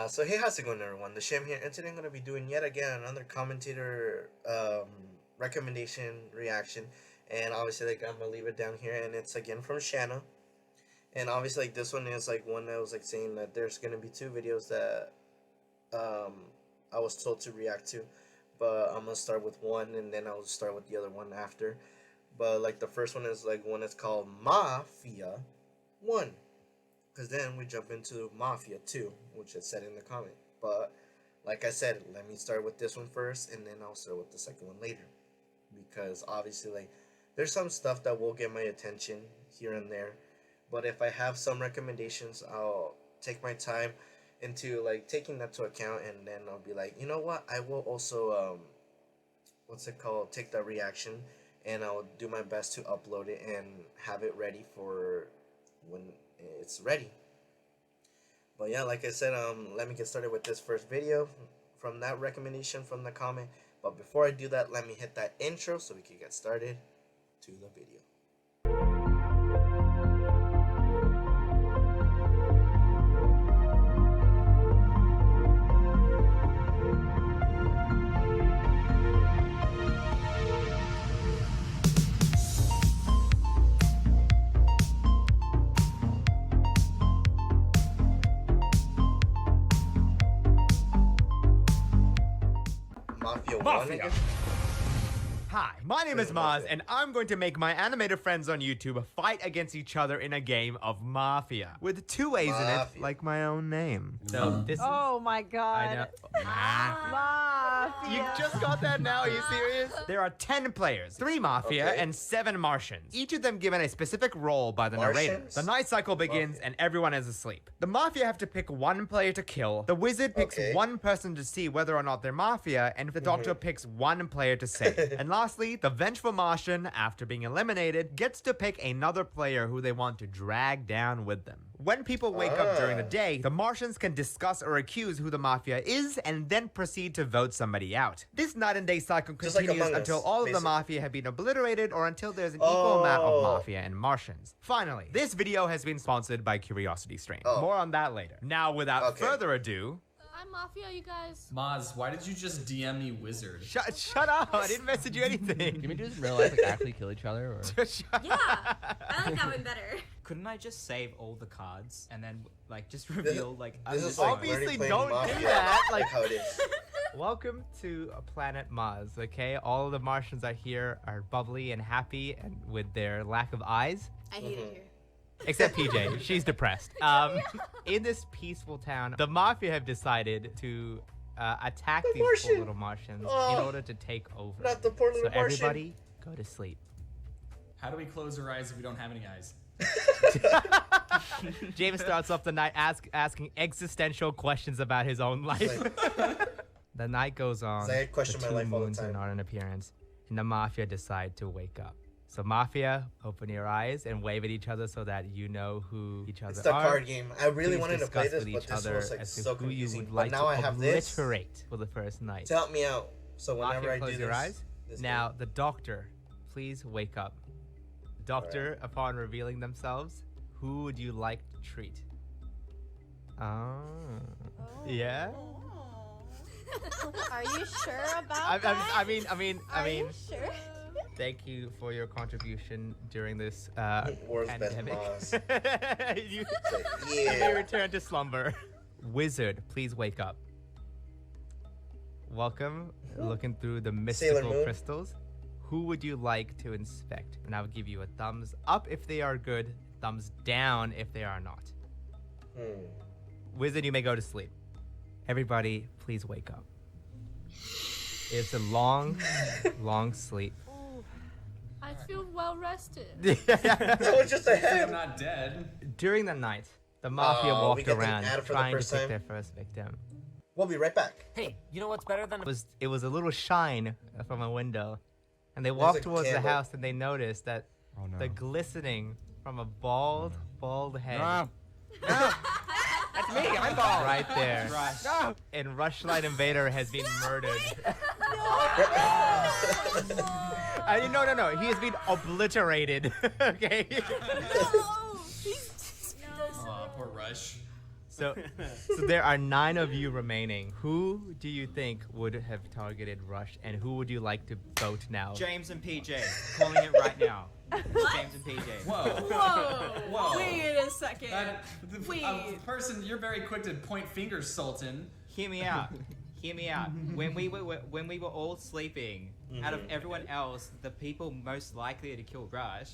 So hey, how's it going, everyone? The Sham here, and today I'm gonna be doing yet again another commentator recommendation reaction, and obviously like I'm gonna leave it down here, and it's again from Shanna, and obviously like this one is like one that was like saying that there's gonna be two videos that I was told to react to, but I'm gonna start with one and then I'll start with the other one after. But like the first one is like one that's called Mafia 1. Because then we jump into Mafia 2, which is said in the comment. But like I said, let me start with this one first, and then I'll start with the second one later. Because obviously, like, there's some stuff that will get my attention here and there. But if I have some recommendations, I'll take my time into like taking that to account, and then I'll be like, you know what? I will also take that reaction, and I'll do my best to upload it and have it ready for when it's ready. But yeah, like I said, let me get started with this first video from that recommendation from the comment. But before I do that, let me hit that intro so we can get started to the video. Mafia. Hi, my name is Maaz, and I'm going to make my animator friends on YouTube fight against each other in a game of Mafia with two A's in it, like my own name. So this is... Oh my god. Mafia. You just got that now? Are you serious? There are 10 players, 3 Mafia and 7 Martians, each of them given a specific role by the narrator. The night cycle begins and everyone is asleep. The Mafia have to pick one player to kill. The wizard picks one person to see whether or not they're Mafia, and the doctor picks one player to save. And lastly, the vengeful Martian, after being eliminated, gets to pick another player who they want to drag down with them. When people wake up during the day, the Martians can discuss or accuse who the Mafia is and then proceed to vote somebody out. This night and day cycle continues until all of the Mafia have been obliterated or until there's an equal amount of Mafia and Martians. Finally, this video has been sponsored by CuriosityStream. More on that later. Now, without further ado... I'm Mafia, you guys. Maz, why did you just DM me wizard? Shut up! I didn't message you anything. Can we do this in real life, like actually kill each other? Or? Yeah, I like that one better. Couldn't I just save all the cards and then like just reveal like this is like obviously don't do that. Like how it is. Welcome to Planet Maz. Okay, all of the Martians are here, are bubbly and happy, and with their lack of eyes. I hate it here. Except PJ, she's depressed. In this peaceful town, the Mafia have decided to attack these poor little Martians in order to take over. Not the poor little Martian. So everybody, go to sleep. How do we close our eyes if we don't have any eyes? James starts off the night asking existential questions about his own life. The night goes on. I question the my two life all the moons time. are not an appearance, and the Mafia decide to wake up. So Mafia, open your eyes and wave at each other so that you know who each other are. It's the card game. I really Please wanted to play discuss this, with but each this other was like as to so who you confusing. would But like now I to have this obliterate for the first night. to help me out. So whenever Mafia, I close do your this, eyes. Now, the doctor, please wake up. Doctor, upon revealing themselves, who would you like to treat? Oh. Yeah? Are you sure about that? I mean, Are you sure? thank you for your contribution during this World's best pandemic. Maz. you Yeah. may return to slumber. Wizard, please wake up. Welcome. Looking through the mystical crystals. Who would you like to inspect? And I'll give you a thumbs up if they are good, thumbs down if they are not. Wizard, you may go to sleep. Everybody, please wake up. It's a long, long sleep. I feel well rested. That was just a I'm head. not dead. During the night, the Mafia we walked get the around ad for the trying to first pick time. their first victim. We'll be right back. Hey, you know what's better than It was a little shine from a window. And they walked a towards the candle. house and they noticed that the glistening from a bald head. No. That's me. I'm bald. Right there. Rush. No. And Rushlight Invader has been murdered. No. He has been obliterated. Okay. No, he's Aw, poor Rush. So there are 9 of you remaining. Who do you think would have targeted Rush, and who would you like to vote now? James and PJ. Calling it right now. James and PJ. Whoa. Wait a second. The person, you're very quick to point fingers, Sultan. Hear me out. Hear me out. When we were all sleeping, out of everyone else, the people most likely to kill Rush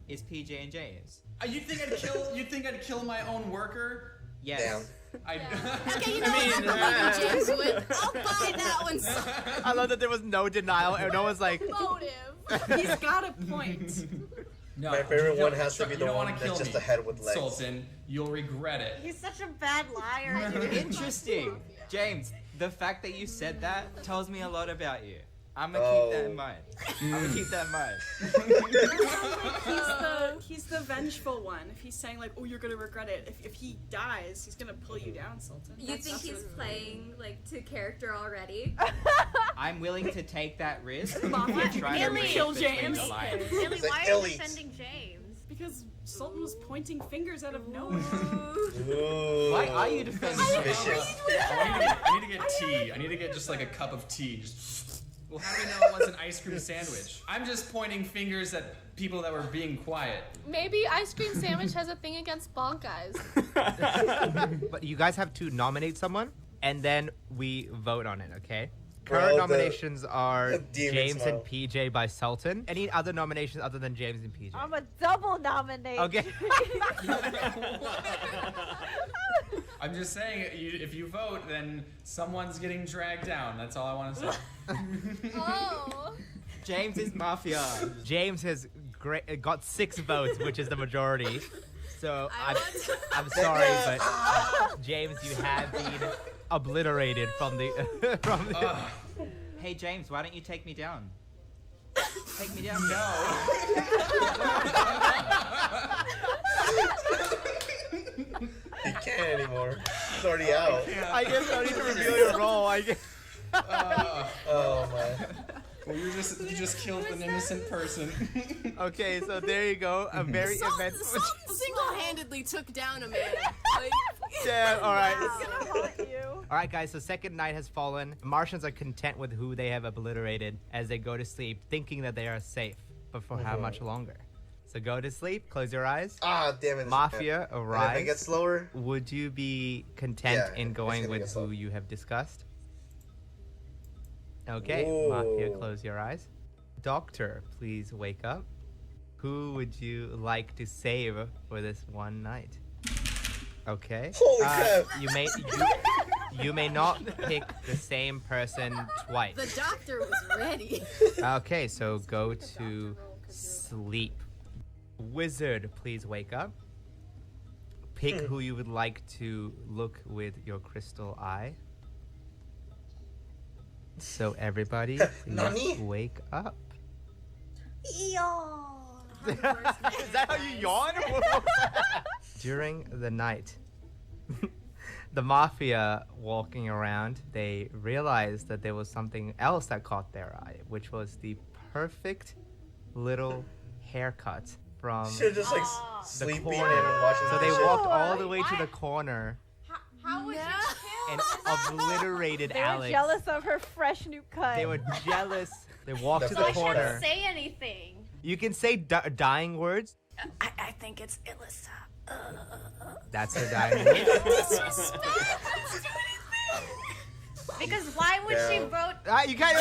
is PJ and James. You think I'd kill my own worker? Yes. Damn. Okay, you know what? James would. I'll buy that one. I love that there was no denial, and no one's like. Motive. He's got a point. No, My favorite one has to be the you don't one wanna that's kill just me, a head with legs. Sultan, you'll regret it. He's such a bad liar. Interesting. James, the fact that you said that tells me a lot about you. I'm gonna keep that in mind. I'm gonna keep that in mind. He's the vengeful one. If he's saying like, oh, you're gonna regret it. If he dies, he's gonna pull you down, Sultan. You think he's playing like to character already? I'm willing to take that risk. Mafia, and try to Illy, read kill between James. the lines. Illy, It's like why are you Illy's. defending James? Because Sultan was pointing fingers out of nowhere. Ooh. Why are you defending Suspicious. I need to get tea. I need to get just like a cup of tea. Just... Well, how do we know it was an ice cream sandwich? I'm just pointing fingers at people that were being quiet. Maybe ice cream sandwich has a thing against bald guys. But you guys have to nominate someone, and then we vote on it, okay? Current Well, nominations are the demon James smile. and PJ by Sultan. Any other nominations other than James and PJ? I'm a double nominate. Okay. I'm just saying, if you vote, then someone's getting dragged down. That's all I want to say. Oh. James is Mafia. James has got 6 votes, which is the majority. So I'm sorry, but James, you have been obliterated from the Hey James, why don't you take me down? Take me down. No. He can't anymore. It's already out. I guess I need to reveal your role. I guess. Oh man. Well, you just killed an innocent person. Okay, so there you go. A very eventful. Single-handedly took down a man. Like, Yeah, all right. He's gonna haunt you. All right, guys. So second night has fallen. Martians are content with who they have obliterated as they go to sleep, thinking that they are safe. But for how much longer? So go to sleep. Close your eyes. Ah, damn it. Mafia, And if it arise. gets slower, Would you be content Yeah, in it's going gonna with get slow. who you have discussed? Okay, Ooh. Mafia, close your eyes. Doctor, please wake up. Who would you like to save for this one night? Okay. Holy crap. You may not pick the same person twice. the doctor was ready. Okay, so go to sleep. Wizard, please wake up. Pick who you would like to look with your crystal eye. So everybody, Nani? please wake up. Yo. Is that how you yawn? During the night, the Mafia walking around, they realized that there was something else that caught their eye, which was the perfect little haircut from should just like Ah. sleeping corner. and watching So the they show. walked all the way to What? the corner How would and obliterated They were Alex. jealous of her fresh new cut. They were jealous. They walked The to the fresh corner. hair. say anything. You can say dying words. I think it's Ilissa. That's her dying words. Because why would she Yeah. vote? You can't.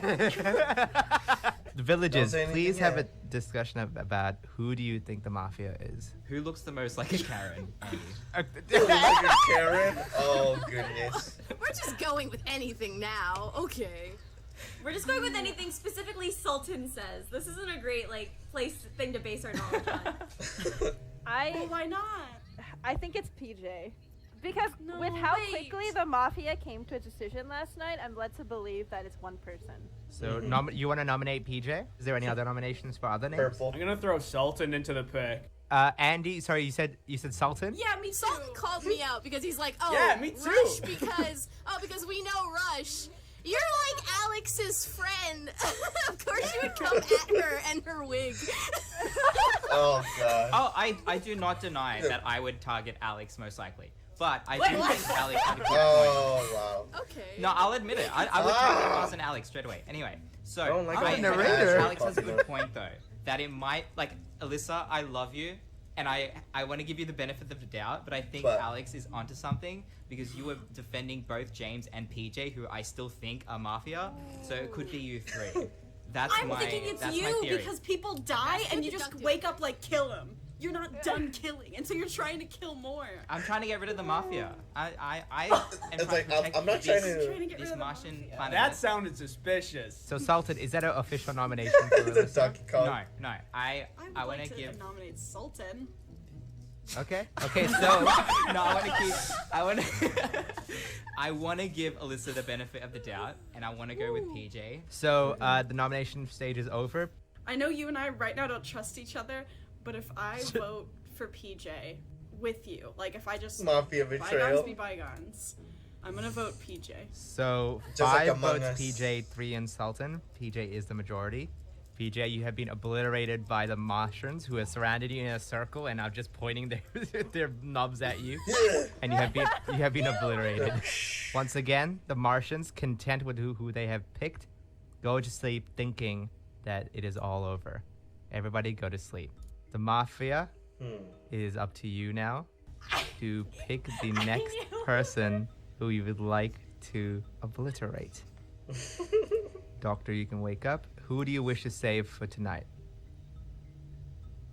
Wait. The villages, Don't say anything please have a yet. discussion about who do you think the Mafia is. Who looks the most like a Karen? Andy? Karen? Oh goodness. We're just going with anything now. Okay. We're just going with anything specifically Sultan says. This isn't a great thing to base our knowledge on. Well, why not? I think it's PJ. Because No, with how wait. quickly the Mafia came to a decision last night, I'm led to believe that it's one person. So you want to nominate PJ? Is there any other nominations for other names? Purple. I'm gonna throw Sultan into the pick. Andy, sorry, you said Sultan? Yeah, me too. Sultan called me out because he's like, oh, Yeah, me too. Rush because we know Rush. You're like Alex's friend. Of course you would come at her and her wig. Oh god. Oh, I do not deny that I would target Alex most likely. But I do think Alex had a good point. Oh wow. Okay. No, I'll admit it. I would target Ross and Alex straight away. Anyway, so don't like I the think narrator. Alex has a good point though. That it might, like, Alyssa, I love you. And I want to give you the benefit of the doubt, but I think Alex is onto something because you were defending both James and PJ, who I still think are Mafia. So it could be you three. I'm thinking it's you because people die and you just wake up like kill them. You're not done killing, and so you're trying to kill more. I'm trying to get rid of the Mafia. I am It's trying like, to protect I'm not trying to. this Martian planet. That sounded suspicious. So, Sultan, is that an official nomination for The Alyssa? Donkey Kong. No. I would want like to give. nominate Sultan. Okay. So no, I want to give Alyssa the benefit of the doubt, and I want to go with PJ. So, the nomination stage is over. I know you and I right now don't trust each other, but if I vote for PJ with you, like if I just Mafia betrayal. bygones be bygones, I'm gonna vote PJ. So, Just like 5 Among votes Us. PJ, 3 in Sultan. PJ is the majority. PJ, you have been obliterated by the Martians who have surrounded you in a circle and are just pointing their knobs at you. And you have been obliterated. Once again, the Martians, content with who they have picked, go to sleep thinking that it is all over. Everybody go to sleep. The Mafia is up to you now to pick the next person who you would like to obliterate. Doctor, you can wake up. Who do you wish to save for tonight?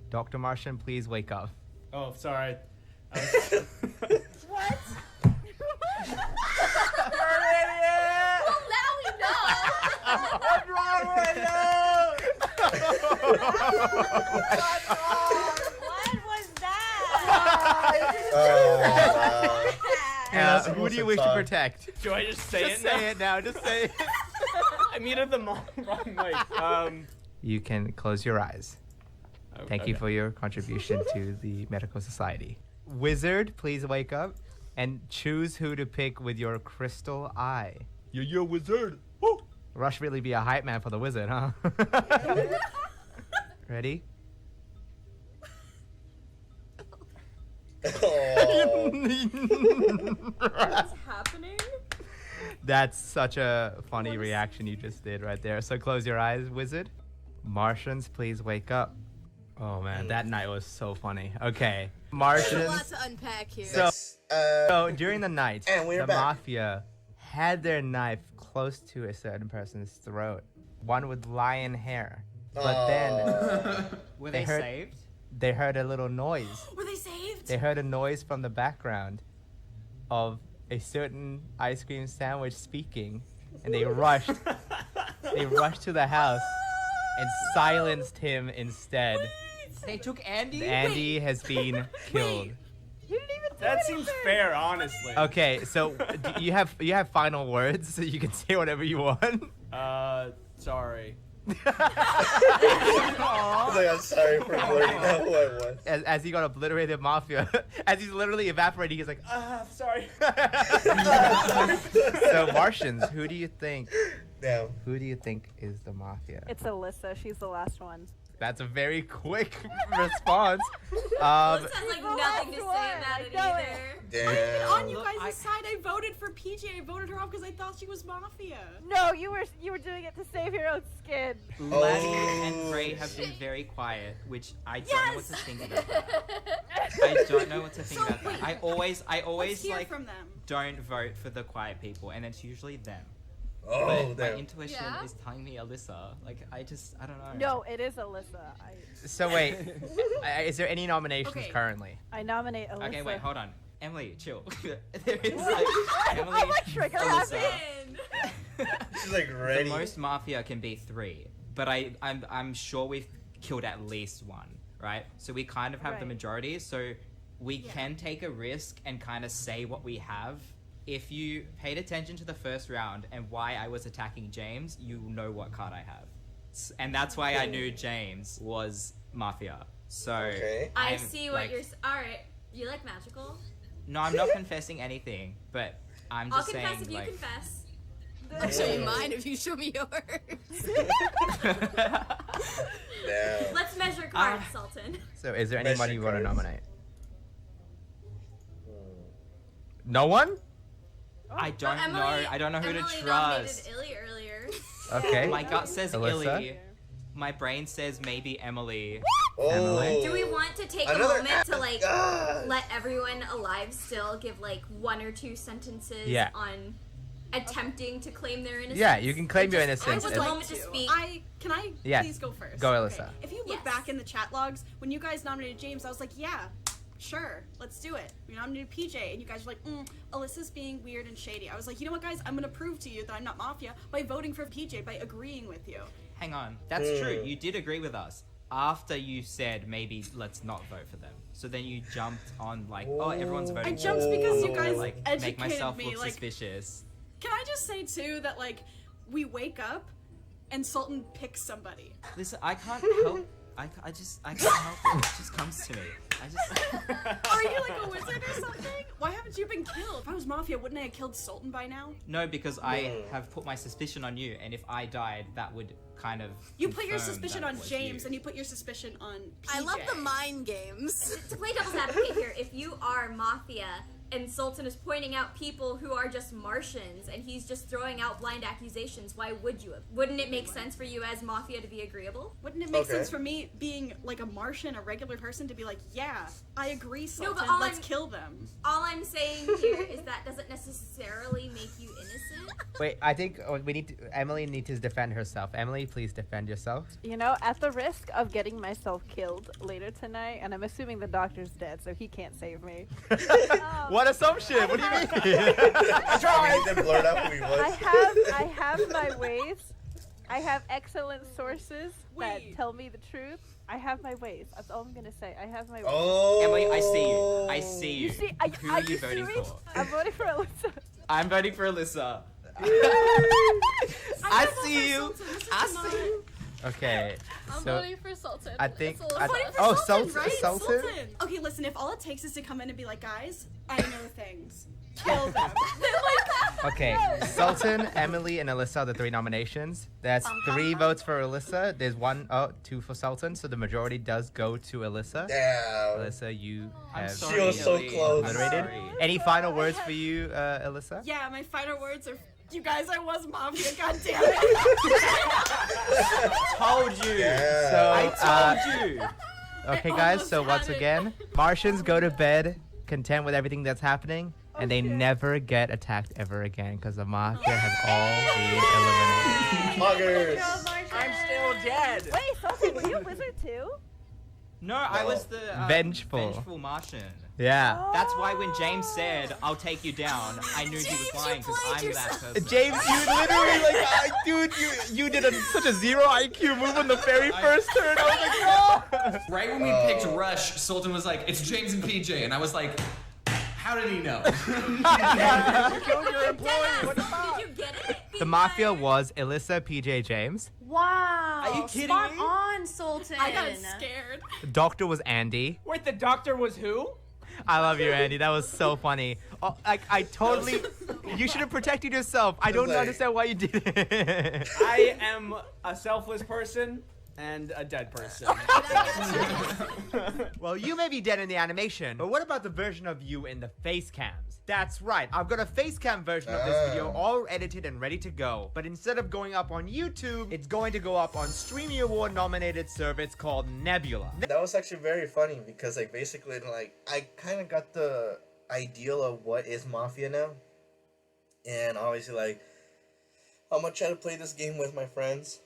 Dr. Martian, please wake up. Oh, sorry. What? Well, now we know. What's wrong with What was that? Oh, who do you wish to protect? Do I just say Just it now? say it now. Just say it. I muted the wrong mic. You can close your eyes. Thank you for your contribution to the medical society. Wizard, please wake up and choose who to pick with your crystal eye. You're wizard. Woo! Rush really be a hype man for the wizard, huh? Ready? Oh. What's happening? That's such a funny reaction you just did right there. So close your eyes, wizard. Martians, please wake up. Oh man, that night was so funny. Okay, There's a Martians. lot to unpack here. So during the night, And we're the back. Mafia had their knife close to a certain person's throat. One with lion hair. But then Were They they heard- saved? they heard a little noise. Were they saved? They heard a noise from the background of a certain ice cream sandwich speaking, and they rushed. They rushed to the house and silenced him instead. They took Andy? Andy has been killed. You didn't even do That seems fair, honestly. Okay, so you have final words, so you can say whatever you want. Sorry. He's like, I'm sorry for blurting out who I was. As he got obliterated, Mafia, as he's literally evaporating, he's like, Sorry. So Martians, who do you think? Damn. Who do you think is the Mafia? It's Alyssa. She's the last one. That's a very quick response. Alyssa has like nothing to say I about it know either. On Damn. you guys' side, I voted for PJ. I voted her off because I thought she was Mafia. No, you were doing it to save your own skin. Laddie Oh. and Ray have been very quiet, which I don't know what to think about that. I don't know what to think about that. I always Let's hear like from them. don't vote for the quiet people, and it's usually them. Oh, But my damn. intuition Yeah? is telling me Alyssa. Like I don't know. No, it is Alyssa. So wait, is there any nominations Okay. currently? I nominate Alyssa. Okay, wait, hold on. Emily, chill. There is like Emily. Oh, my trigger Alyssa. happy. She's like The ready. most Mafia can be 3, but I'm sure we've killed at least 1, right? So we kind of have the Right. majority, so we can take a risk and kind of say what we have. If you paid attention to the first round and why I was attacking James, you know what card I have. And that's why I knew James was Mafia. So Okay. I I'm, see what like- you're. Alright. You like magical? No, I'm not confessing anything, but I'm I'll just confess saying if you like confess. I'll show you mine if you show me yours. Damn. Let's measure cards, Sultan. So is there anybody you want to cards. nominate? No one? I don't Emily- know. I don't know who Emily to nominated trust. Illy earlier. Okay. My gut says Alyssa? Illy. My brain says maybe Emily. Emily? Do we want to take Another- a moment to like Ah. let everyone alive still give like 1 or 2 sentences Yeah. on attempting to claim their innocence? Yeah, you can claim your Just- innocence. Just if- a moment to speak. Can I Yes. please go first? Go, Alyssa. If you look back in the chat logs, when you guys nominated James, I was like, yeah, sure, let's do it. We nominated PJ, and you guys were like, Alyssa's being weird and shady. I was like, you know what, guys? I'm gonna prove to you that I'm not Mafia by voting for PJ, by agreeing with you. Hang on. That's true. You did agree with us after you said maybe let's not vote for them. So then you jumped on like, oh, everyone's voting. I jumped because you guys like educated make myself me. look Like, suspicious. can I just say too that like we wake up and Sultan picks somebody. Listen, I can't help. I can't help it. It just comes to me. Are you like a wizard or something? Why haven't you been killed? If I was Mafia, wouldn't I have killed Sultan by now? No, because I have put my suspicion on you, and if I died, that would kind of. You put your confirm suspicion that on it was James, you. and you put your suspicion on PJ. I love the mind games. To play devil's advocate here, if you are Mafia and Sultan is pointing out people who are just Martians and he's just throwing out blind accusations, why would you have? Wouldn't it make sense for you as Mafia to be agreeable? Wouldn't it make sense for me, being like a Martian, a regular person, to be like, yeah, I agree, Sultan, but all let's I'm- kill them. All I'm saying here is that doesn't necessarily make you innocent. Wait, I think we need to, Emily needs to defend herself. Emily, please defend yourself. You know, at the risk of getting myself killed later tonight, and I'm assuming the doctor's dead, so he can't save me. What assumption? What do you mean? Blurred out who he was. I have my ways. I have excellent sources that tell me the truth. I have my ways. That's all I'm gonna say. I have my ways. Oh. Emily, I see you. I see you. You see, Who are you voting serious? for? I'm voting for Alyssa. I'm voting for Alyssa. I see you. I see you. Okay, I'm so voting for Sultan. I think. It's I, Alyssa. oh, Sultan, Sultan. right? Sultan? Okay, listen, if all it takes is to come in and be like, guys, I know things. Kill them. Okay, Sultan, Emily, and Alyssa are the 3 nominations. That's 3 votes for Alyssa. There's 2 for Sultan, so the majority does go to Alyssa. Damn. Alyssa, you have sorry, She was so Ellie. close. I'm moderated. sorry. Any final words for you, Alyssa? Yeah, my final words are, you guys, I was Mafia, god damn it. Told you. Yeah. So, I told you. okay, guys, so once again, Martians go to bed content with everything that's happening, and they never get attacked ever again because the Mafia have all been eliminated. Muggers. I'm still dead. Wait, Sultan, were you a wizard too? No, I was the Vengeful. Martian. Yeah. That's why when James said, "I'll take you down," I knew he was lying because I'm that person. James, you literally like, dude, you did such a 0 IQ move on the very first turn. I was like, no. Right when we picked Rush, Sultan was like, "It's James and PJ," and I was like, "How did he know?" You killed your employee. What the fuck? Did you get it? The Mafia was Alyssa, PJ, James. Wow. Are you kidding Spot me? on, Sultan. I got scared. Doctor was Andy. Wait, the doctor was who? I love you, Andy. That was so funny. Oh, I totally. You should have protected yourself. I don't understand why you did it. I am a selfless person and a dead person. Well, you may be dead in the animation, but what about the version of you in the face cams? That's right, I've got a face cam version of this video all edited and ready to go. But instead of going up on YouTube, it's going to go up on Streamy Award nominated service called Nebula. That was actually very funny because like basically like I kind of got the ideal of what is Mafia now, and obviously like I'm gonna try to play this game with my friends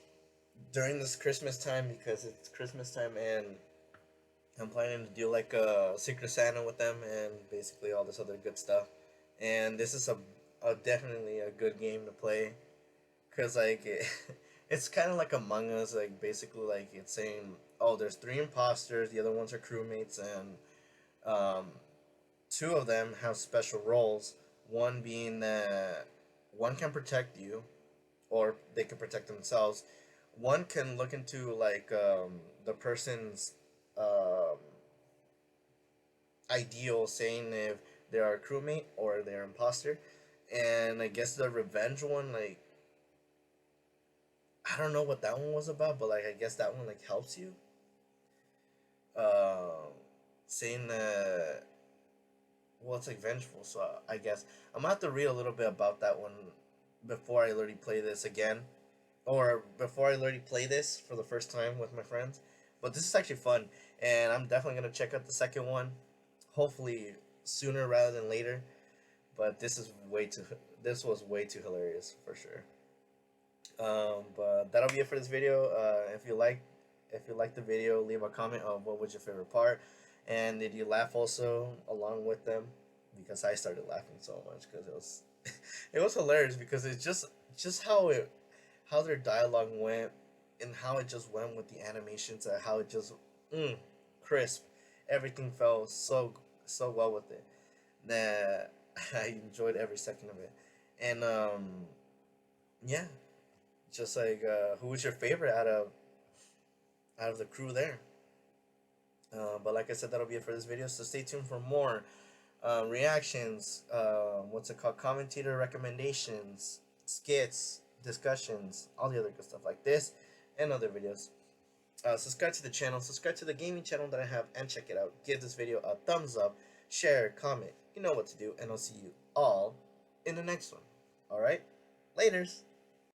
during this Christmas time because it's Christmas time, and I'm planning to do like a Secret Santa with them and basically all this other good stuff. And this is a definitely a good game to play because like it's kind of like Among Us. Like basically like it's saying, oh, there's 3 imposters, the other ones are crewmates, and 2 of them have special roles. One being that one can protect you, or they can protect themselves. One can look into like the person's ideal, saying if they are a crewmate or they're imposter. And I guess the revenge one, like I don't know what that one was about, but like I guess that one like helps you. Saying that, well, it's like vengeful. So I guess I'm gonna have to read a little bit about that one before I literally play this again, or before I literally play this for the first time with my friends. But this is actually fun, and I'm definitely gonna check out the second one, hopefully sooner rather than later. But this is way too. This was way too hilarious for sure. But that'll be it for this video. If you like the video, leave a comment on what was your favorite part, and did you laugh also along with them? Because I started laughing so much because it was it was hilarious because it's just how their dialogue went and how it just went with the animations and how it just crisp. Everything felt so well with it that I enjoyed every second of it. And yeah, just like who was your favorite out of the crew there? But like I said, that'll be it for this video. So stay tuned for more reactions. What's it called? Commentator recommendations, skits, discussions, all the other good stuff like this, and other videos. Subscribe to the channel. Subscribe to the gaming channel that I have, and check it out. Give this video a thumbs up, share, comment. You know what to do, and I'll see you all in the next one. All right, laters.